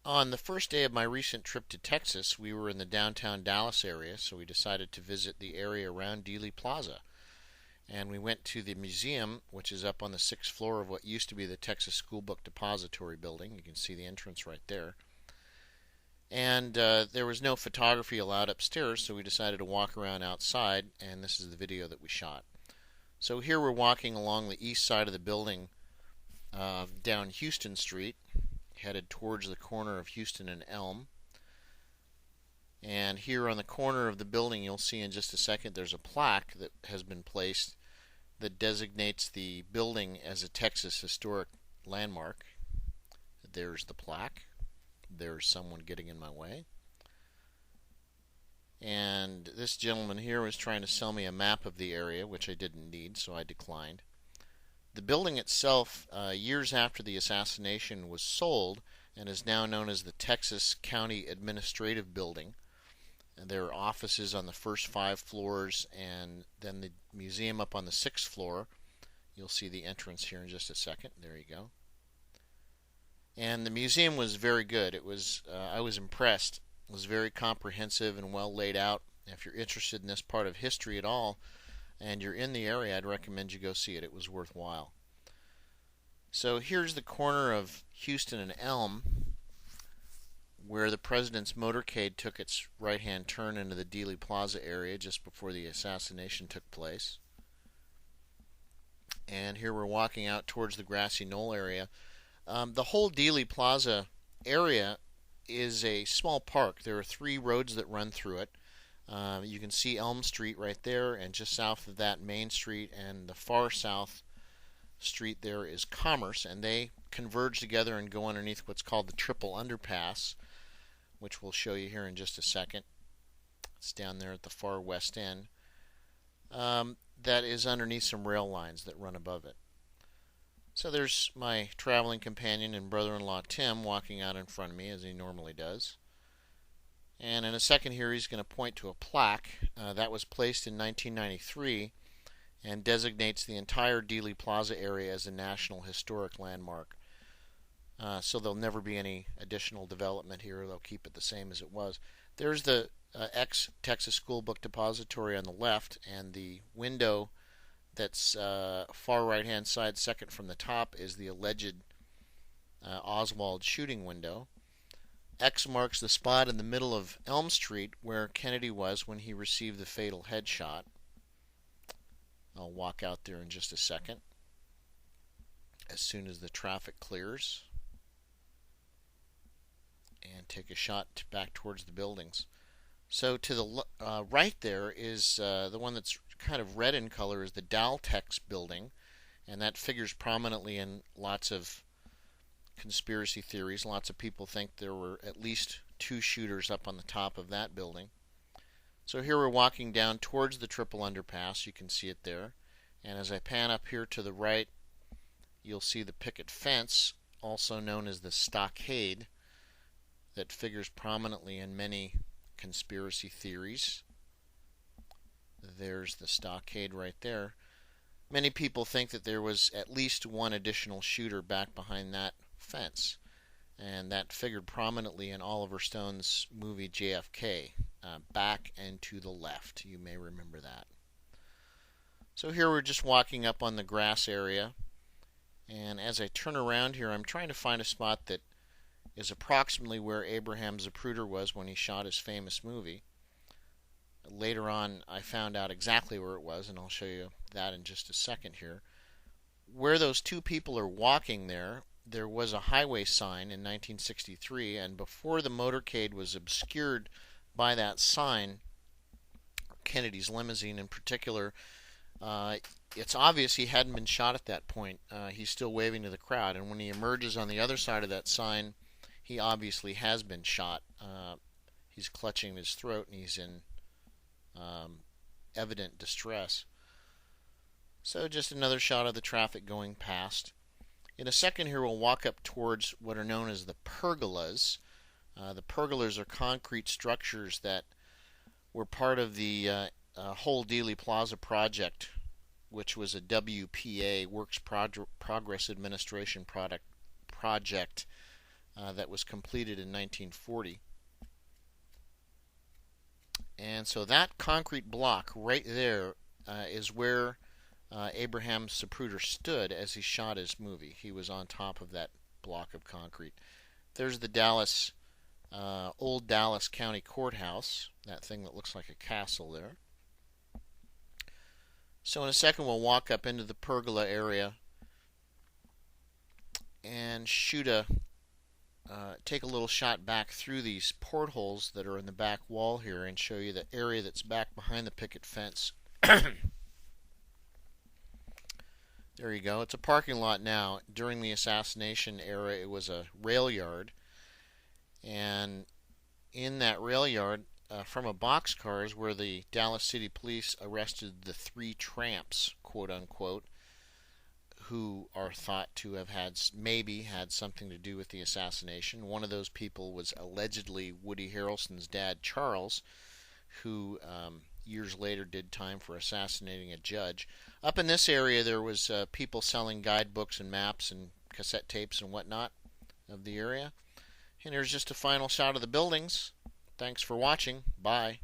On the first day of my recent trip to Texas, we were in the downtown Dallas area, so we decided to visit the area around Dealey Plaza. And we went to the museum, which is up on the sixth floor of what used to be the Texas School Book Depository building. You can see the entrance right there. And there was no photography allowed upstairs, so we decided to walk around outside, and this is the video that we shot. So here we're walking along the east side of the building down Houston Street, headed towards the corner of Houston and Elm. And here on the corner of the building, you'll see in just a second, there's a plaque that has been placed that designates the building as a Texas historic landmark. There's the plaque. There's someone getting in my way. And this gentleman here was trying to sell me a map of the area, which I didn't need, so I declined. The building itself, years after the assassination, was sold and is now known as the Texas County Administrative Building. And there are offices on the first 5 floors, and then the museum up on the 6th floor. You'll see the entrance here in just a second. There you go. And the museum was very good. I was impressed. It was very comprehensive and well laid out. If you're interested in this part of history at all, and you're in the area, I'd recommend you go see it. It was worthwhile. So here's the corner of Houston and Elm, where the President's motorcade took its right-hand turn into the Dealey Plaza area just before the assassination took place. And here we're walking out towards the grassy knoll area. The whole Dealey Plaza area is a small park. There are 3 roads that run through it. You can see Elm Street right there, and just south of that, Main Street, and the far south street there is Commerce, and they converge together and go underneath what's called the Triple Underpass, which we'll show you here in just a second. It's down there at the far west end. That is underneath some rail lines that run above it. So there's my traveling companion and brother-in-law Tim walking out in front of me, as he normally does. And in a second here, he's going to point to a plaque that was placed in 1993 and designates the entire Dealey Plaza area as a National Historic Landmark. So there'll never be any additional development here. They'll keep it the same as it was. There's the ex-Texas School Book Depository on the left, and the window that's far right-hand side, second from the top, is the alleged Oswald shooting window. X marks the spot in the middle of Elm Street where Kennedy was when he received the fatal headshot. I'll walk out there in just a second as soon as the traffic clears and take a shot back towards the buildings. So to the right there is the one that's kind of red in color is the Dal-Tex building, and that figures prominently in lots of conspiracy theories. Lots of people think there were at least 2 shooters up on the top of that building. So here we're walking down towards the Triple Underpass. You can see it there. And as I pan up here to the right, you'll see the picket fence, also known as the stockade, that figures prominently in many conspiracy theories. There's the stockade right there. Many people think that there was at least 1 additional shooter back behind that fence, and that figured prominently in Oliver Stone's movie JFK, Back and to the Left. You may remember that. So here we're just walking up on the grass area, and as I turn around here, I'm trying to find a spot that is approximately where Abraham Zapruder was when he shot his famous movie. Later on, I found out exactly where it was, and I'll show you that in just a second here. Where those 2 people are walking there was a highway sign in 1963, and before the motorcade was obscured by that sign, Kennedy's limousine in particular, it's obvious he hadn't been shot at that point. He's still waving to the crowd, and when he emerges on the other side of that sign, he obviously has been shot. He's clutching his throat, and he's in evident distress. So just another shot of the traffic going past. In a second here, we'll walk up towards what are known as the pergolas. The pergolas are concrete structures that were part of the whole Dealey Plaza project, which was a WPA, Works Progress Administration project that was completed in 1940. And so that concrete block right there is where Abraham Zapruder stood as he shot his movie. He was on top of that block of concrete. There's the old Dallas County Courthouse, that thing that looks like a castle there. So in a second we'll walk up into the pergola area and take a little shot back through these portholes that are in the back wall here and show you the area that's back behind the picket fence. There you go. It's a parking lot now. During the assassination era, it was a rail yard. And in that rail yard, from a boxcar, is where the Dallas City Police arrested the 3 tramps, quote unquote, who are thought to have maybe had something to do with the assassination. One of those people was allegedly Woody Harrelson's dad, Charles, who years later did time for assassinating a judge. Up in this area, there was people selling guidebooks and maps and cassette tapes and whatnot of the area. And here's just a final shot of the buildings. Thanks for watching. Bye.